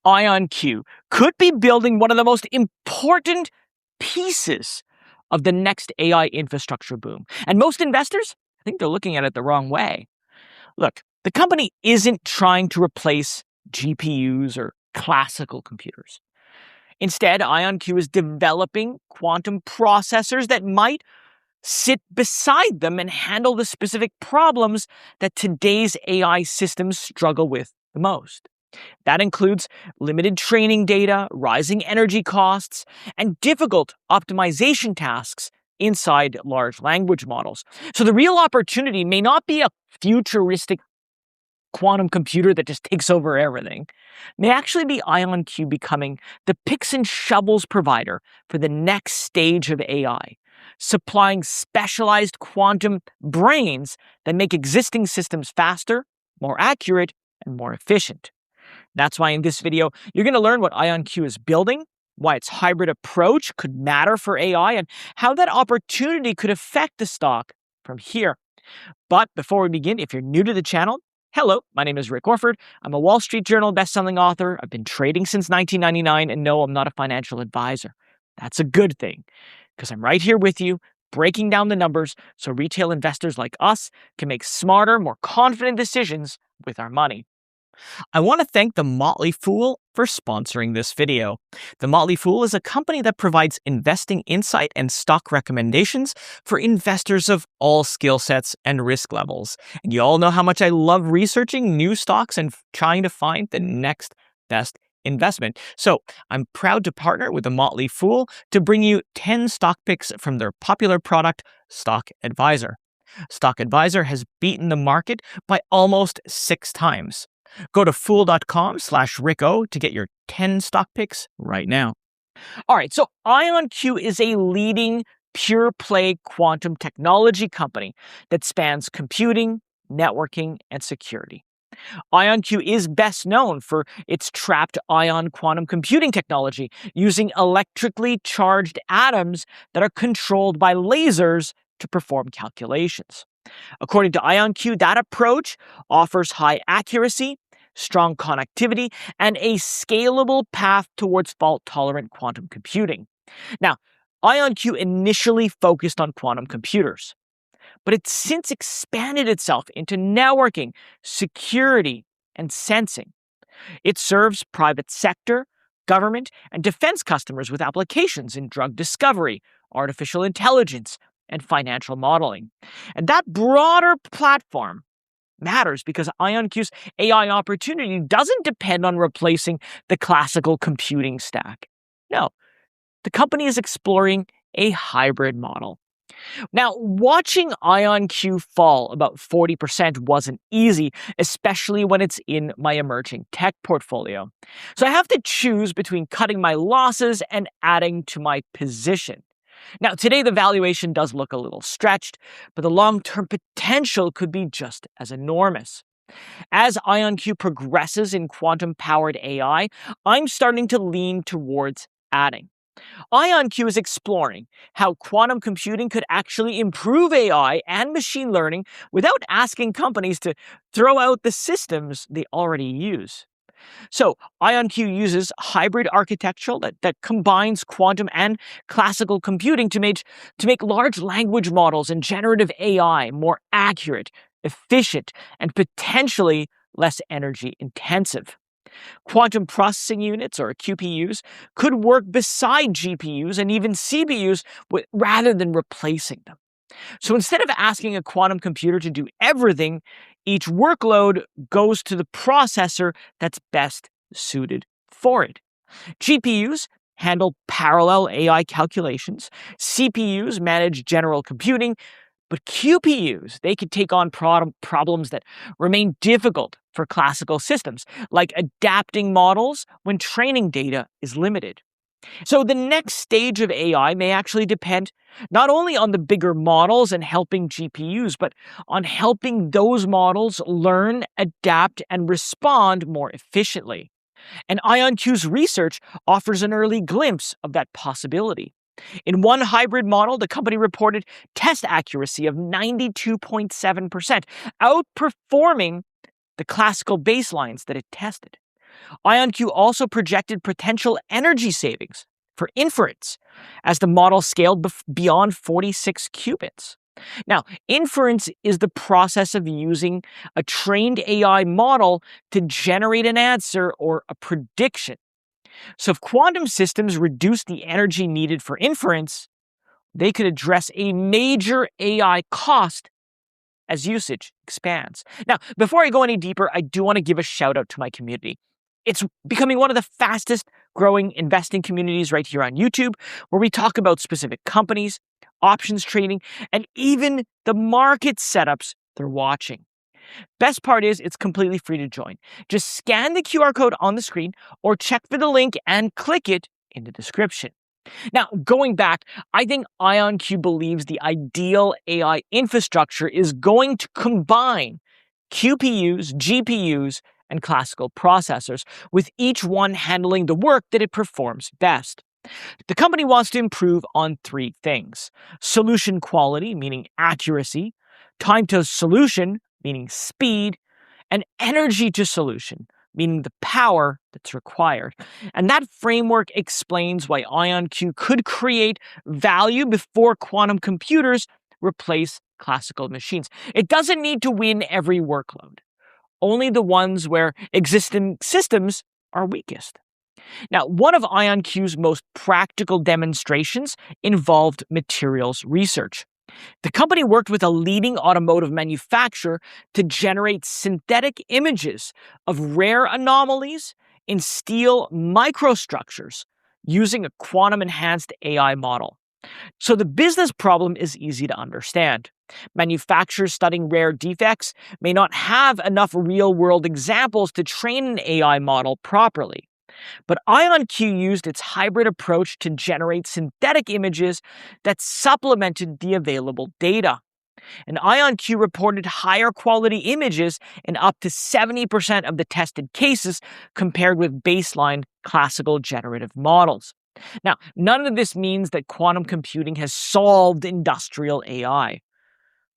IonQ could be building one of the most important pieces of the next AI infrastructure boom. And most investors, I think they're looking at it the wrong way. Look, the company isn't trying to replace GPUs or classical computers. Instead, IonQ is developing quantum processors that might sit beside them and handle the specific problems that today's AI systems struggle with the most. That includes limited training data, rising energy costs, and difficult optimization tasks inside large language models. So the real opportunity may not be a futuristic quantum computer that just takes over everything. It may actually be IonQ becoming the picks and shovels provider for the next stage of AI, supplying specialized quantum brains that make existing systems faster, more accurate, and more efficient. That's why in this video, you're going to learn what IonQ is building, why its hybrid approach could matter for AI, and how that opportunity could affect the stock from here. But before we begin, if you're new to the channel, hello, my name is Rick Orford. I'm a Wall Street Journal bestselling author. I've been trading since 1999, and no, I'm not a financial advisor. That's a good thing, because I'm right here with you, breaking down the numbers so retail investors like us can make smarter, more confident decisions with our money. I want to thank The Motley Fool for sponsoring this video. The Motley Fool is a company that provides investing insight and stock recommendations for investors of all skill sets and risk levels. And you all know how much I love researching new stocks and trying to find the next best investment. So I'm proud to partner with The Motley Fool to bring you 10 stock picks from their popular product, Stock Advisor. Stock Advisor has beaten the market by almost 6 times. Go to fool.com/Ricko to get your 10 stock picks right now. All right, so IonQ is a leading pure-play quantum technology company that spans computing, networking, and security. IonQ is best known for its trapped ion quantum computing technology using electrically charged atoms that are controlled by lasers to perform calculations. According to IonQ, that approach offers high accuracy, strong connectivity, and a scalable path towards fault-tolerant quantum computing. Now, IonQ initially focused on quantum computers, but it's since expanded itself into networking, security, and sensing. It serves private sector, government, and defense customers with applications in drug discovery, artificial intelligence, and financial modeling. And that broader platform matters because IonQ's AI opportunity doesn't depend on replacing the classical computing stack. No, the company is exploring a hybrid model. Now, watching IonQ fall about 40% wasn't easy, especially when it's in my emerging tech portfolio. So I have to choose between cutting my losses and adding to my position. Now, today the valuation does look a little stretched, but the long-term potential could be just as enormous. As IonQ progresses in quantum-powered AI, I'm starting to lean towards adding. IonQ is exploring how quantum computing could actually improve AI and machine learning without asking companies to throw out the systems they already use. So IonQ uses hybrid architecture that combines quantum and classical computing to make large language models and generative AI more accurate, efficient, and potentially less energy intensive. Quantum processing units, or QPUs, could work beside GPUs and even CPUs rather than replacing them. So instead of asking a quantum computer to do everything, each workload goes to the processor that's best suited for it. GPUs handle parallel AI calculations, CPUs manage general computing, but QPUs, they could take on problems that remain difficult for classical systems, like adapting models when training data is limited. So the next stage of AI may actually depend not only on the bigger models and helping GPUs, but on helping those models learn, adapt, and respond more efficiently. And IonQ's research offers an early glimpse of that possibility. In one hybrid model, the company reported test accuracy of 92.7%, outperforming the classical baselines that it tested. IonQ also projected potential energy savings for inference as the model scaled beyond 46 qubits. Now, inference is the process of using a trained AI model to generate an answer or a prediction. So, if quantum systems reduce the energy needed for inference, they could address a major AI cost as usage expands. Now, before I go any deeper, I do want to give a shout out to my community. It's becoming one of the fastest growing investing communities right here on YouTube, where we talk about specific companies, options trading, and even the market setups they're watching. Best part is it's completely free to join. Just scan the QR code on the screen or check for the link and click it in the description. Now, going back, I think IonQ believes the ideal AI infrastructure is going to combine QPUs, GPUs, and classical processors, with each one handling the work that it performs best. The company wants to improve on three things: solution quality, meaning accuracy; time to solution, meaning speed; and energy to solution, meaning the power that's required. And that framework explains why IonQ could create value before quantum computers replace classical machines. It doesn't need to win every workload, only the ones where existing systems are weakest. Now, one of IonQ's most practical demonstrations involved materials research. The company worked with a leading automotive manufacturer to generate synthetic images of rare anomalies in steel microstructures using a quantum-enhanced AI model. So the business problem is easy to understand. Manufacturers studying rare defects may not have enough real-world examples to train an AI model properly. But IonQ used its hybrid approach to generate synthetic images that supplemented the available data. And IonQ reported higher quality images in up to 70% of the tested cases compared with baseline classical generative models. Now, none of this means that quantum computing has solved industrial AI,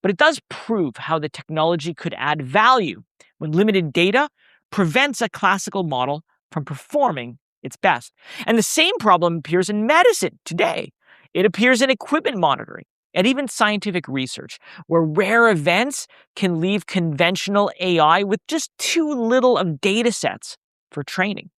but it does prove how the technology could add value when limited data prevents a classical model from performing its best. And the same problem appears in medicine today. It appears in equipment monitoring and even scientific research, where rare events can leave conventional AI with just too little of data sets for training.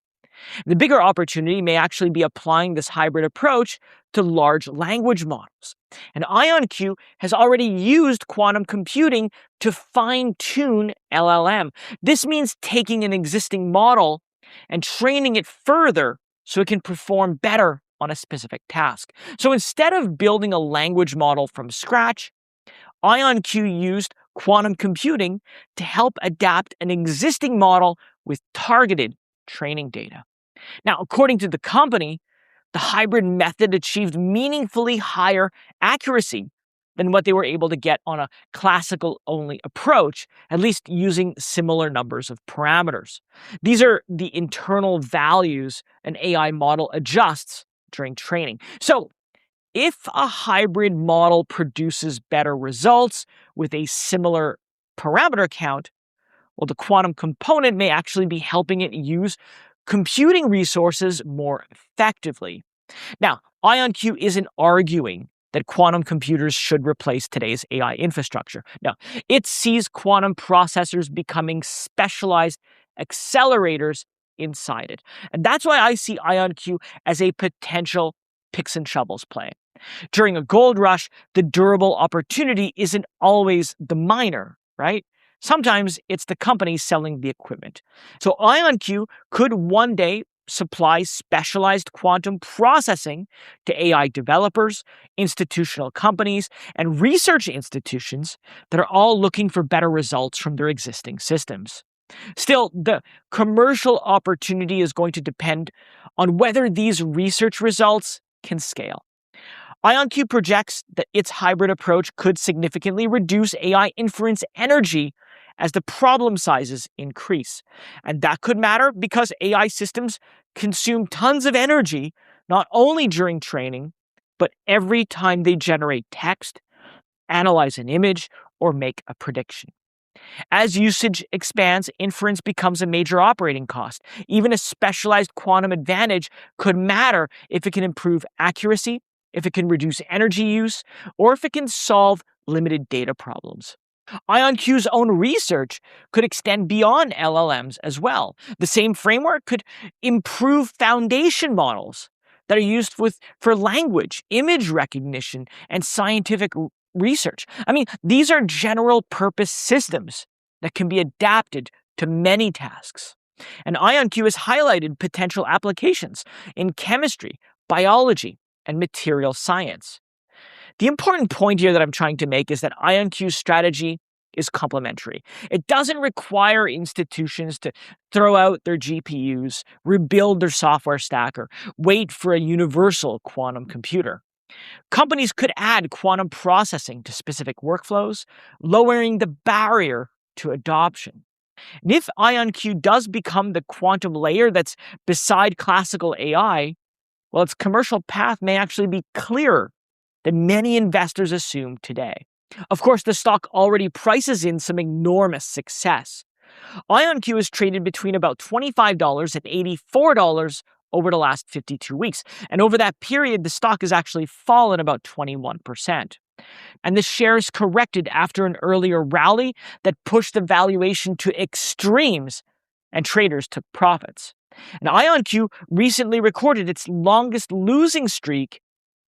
The bigger opportunity may actually be applying this hybrid approach to large language models. And IonQ has already used quantum computing to fine-tune LLM. This means taking an existing model and training it further so it can perform better on a specific task. So instead of building a language model from scratch, IonQ used quantum computing to help adapt an existing model with targeted training data. Now, according to the company, the hybrid method achieved meaningfully higher accuracy than what they were able to get on a classical-only approach, at least using similar numbers of parameters. These are the internal values an AI model adjusts during training. So, if a hybrid model produces better results with a similar parameter count, well, the quantum component may actually be helping it use computing resources more effectively. Now, IonQ isn't arguing that quantum computers should replace today's AI infrastructure. No, it sees quantum processors becoming specialized accelerators inside it. And that's why I see IonQ as a potential picks and shovels play. During a gold rush, the durable opportunity isn't always the miner, right? Sometimes it's the company selling the equipment. So IonQ could one day supply specialized quantum processing to AI developers, institutional companies, and research institutions that are all looking for better results from their existing systems. Still, the commercial opportunity is going to depend on whether these research results can scale. IonQ projects that its hybrid approach could significantly reduce AI inference energy as the problem sizes increase. And that could matter because AI systems consume tons of energy, not only during training, but every time they generate text, analyze an image, or make a prediction. As usage expands, inference becomes a major operating cost. Even a specialized quantum advantage could matter if it can improve accuracy, if it can reduce energy use, or if it can solve limited data problems. IonQ's own research could extend beyond LLMs as well. The same framework could improve foundation models that are used for language, image recognition, and scientific research. I mean, these are general purpose systems that can be adapted to many tasks. And IonQ has highlighted potential applications in chemistry, biology, and material science. The important point here that I'm trying to make is that IonQ's strategy is complementary. It doesn't require institutions to throw out their GPUs, rebuild their software stack, or wait for a universal quantum computer. Companies could add quantum processing to specific workflows, lowering the barrier to adoption. And if IonQ does become the quantum layer that's beside classical AI, well, its commercial path may actually be clearer than many investors assume today. Of course, the stock already prices in some enormous success. IonQ is traded between about $25 and $84 over the last 52 weeks. And over that period, the stock has actually fallen about 21%. And the shares corrected after an earlier rally that pushed the valuation to extremes, and traders took profits. And IonQ recently recorded its longest losing streak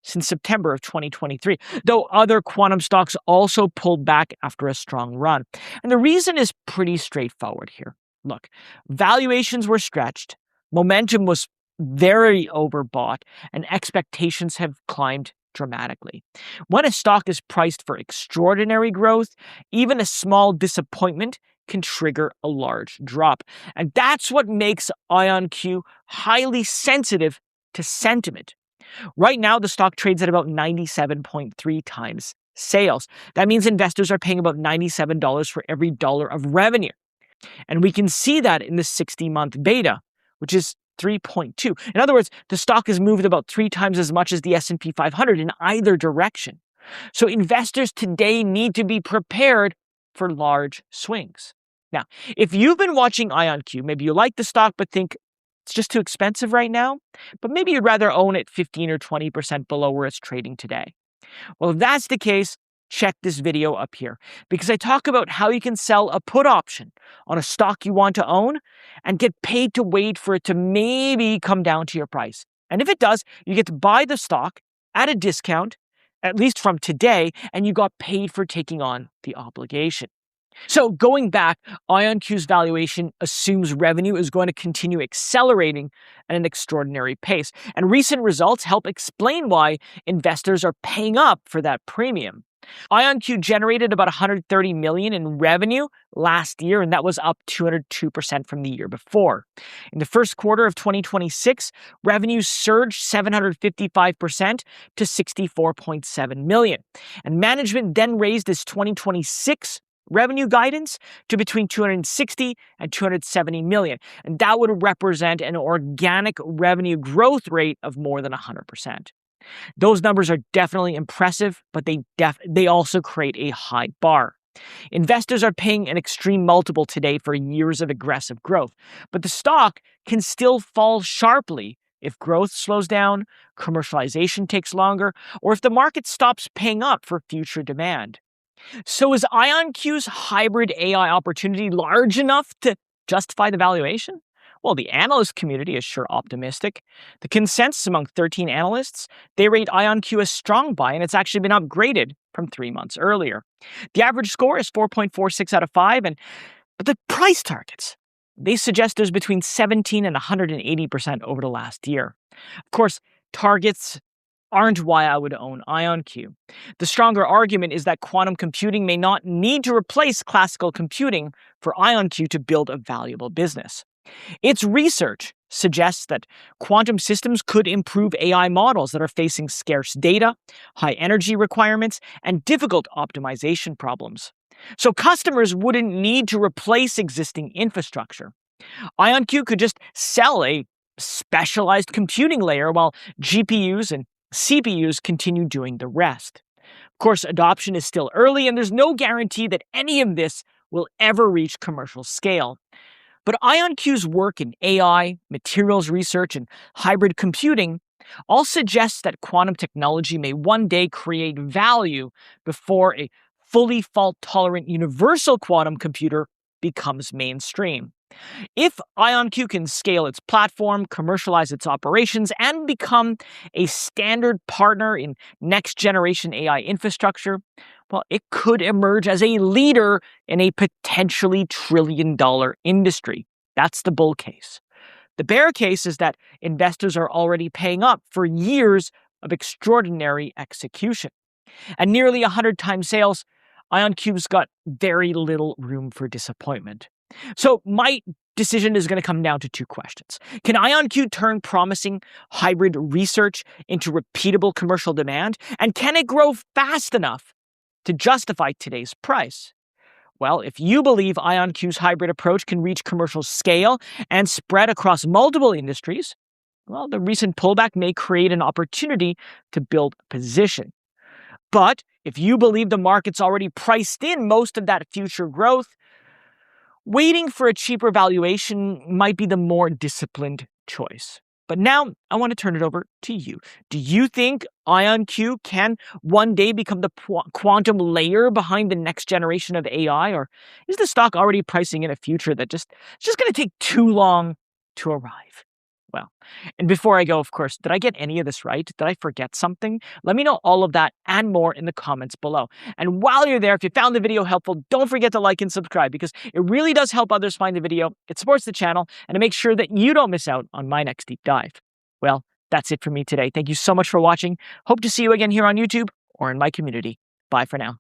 since September of 2023, though other quantum stocks also pulled back after a strong run. And the reason is pretty straightforward here. Look, valuations were stretched, momentum was very overbought, and expectations have climbed dramatically. When a stock is priced for extraordinary growth, even a small disappointment can trigger a large drop. And that's what makes IonQ highly sensitive to sentiment. Right now, the stock trades at about 97.3 times sales. That means investors are paying about $97 for every dollar of revenue. And we can see that in the 60-month beta, which is 3.2. In other words, the stock has moved about 3 times as much as the S&P 500 in either direction. So investors today need to be prepared for large swings. Now, if you've been watching IonQ, maybe you like the stock but think it's just too expensive right now, but maybe you'd rather own it 15 or 20% below where it's trading today. Well, if that's the case, check this video up here, because I talk about how you can sell a put option on a stock you want to own and get paid to wait for it to maybe come down to your price. And if it does, you get to buy the stock at a discount, at least from today, and you got paid for taking on the obligation. So going back, IonQ's valuation assumes revenue is going to continue accelerating at an extraordinary pace, and recent results help explain why investors are paying up for that premium. IonQ generated about $130 million in revenue last year, and that was up 202% from the year before. In the first quarter of 2026, revenues surged 755% to $64.7 million. And management then raised its 2026 revenue guidance to between 260 and 270 million. And that would represent an organic revenue growth rate of more than 100%. Those numbers are definitely impressive, but they also create a high bar. Investors are paying an extreme multiple today for years of aggressive growth, but the stock can still fall sharply if growth slows down, commercialization takes longer, or if the market stops paying up for future demand. So is IonQ's hybrid AI opportunity large enough to justify the valuation? Well, the analyst community is sure optimistic. The consensus among 13 analysts, they rate IonQ a strong buy, and it's actually been upgraded from 3 months earlier. The average score is 4.46 out of 5, but the price targets, they suggest there's between 17 and 180% over the last year. Of course, targets aren't why I would own IonQ. The stronger argument is that quantum computing may not need to replace classical computing for IonQ to build a valuable business. Its research suggests that quantum systems could improve AI models that are facing scarce data, high energy requirements, and difficult optimization problems. So customers wouldn't need to replace existing infrastructure. IonQ could just sell a specialized computing layer while GPUs and CPUs continue doing the rest. Of course, adoption is still early, and there's no guarantee that any of this will ever reach commercial scale. But IonQ's work in AI, materials research, and hybrid computing all suggests that quantum technology may one day create value before a fully fault-tolerant universal quantum computer becomes mainstream. If IonQ can scale its platform, commercialize its operations, and become a standard partner in next-generation AI infrastructure, well, it could emerge as a leader in a potentially trillion-dollar industry. That's the bull case. The bear case is that investors are already paying up for years of extraordinary execution. At nearly 100 times sales, IonQ's got very little room for disappointment. So my decision is going to come down to two questions. Can IonQ turn promising hybrid research into repeatable commercial demand? And can it grow fast enough to justify today's price? Well, if you believe IonQ's hybrid approach can reach commercial scale and spread across multiple industries, well, the recent pullback may create an opportunity to build a position. But if you believe the market's already priced in most of that future growth, waiting for a cheaper valuation might be the more disciplined choice. But now I want to turn it over to you. Do you think IonQ can one day become the quantum layer behind the next generation of AI? Or is the stock already pricing in a future that it's just going to take too long to arrive? Well, and before I go, of course, did I get any of this right? Did I forget something? Let me know all of that and more in the comments below. And while you're there, if you found the video helpful, don't forget to like and subscribe because it really does help others find the video. It supports the channel and to make sure that you don't miss out on my next deep dive. Well, that's it for me today. Thank you so much for watching. Hope to see you again here on YouTube or in my community. Bye for now.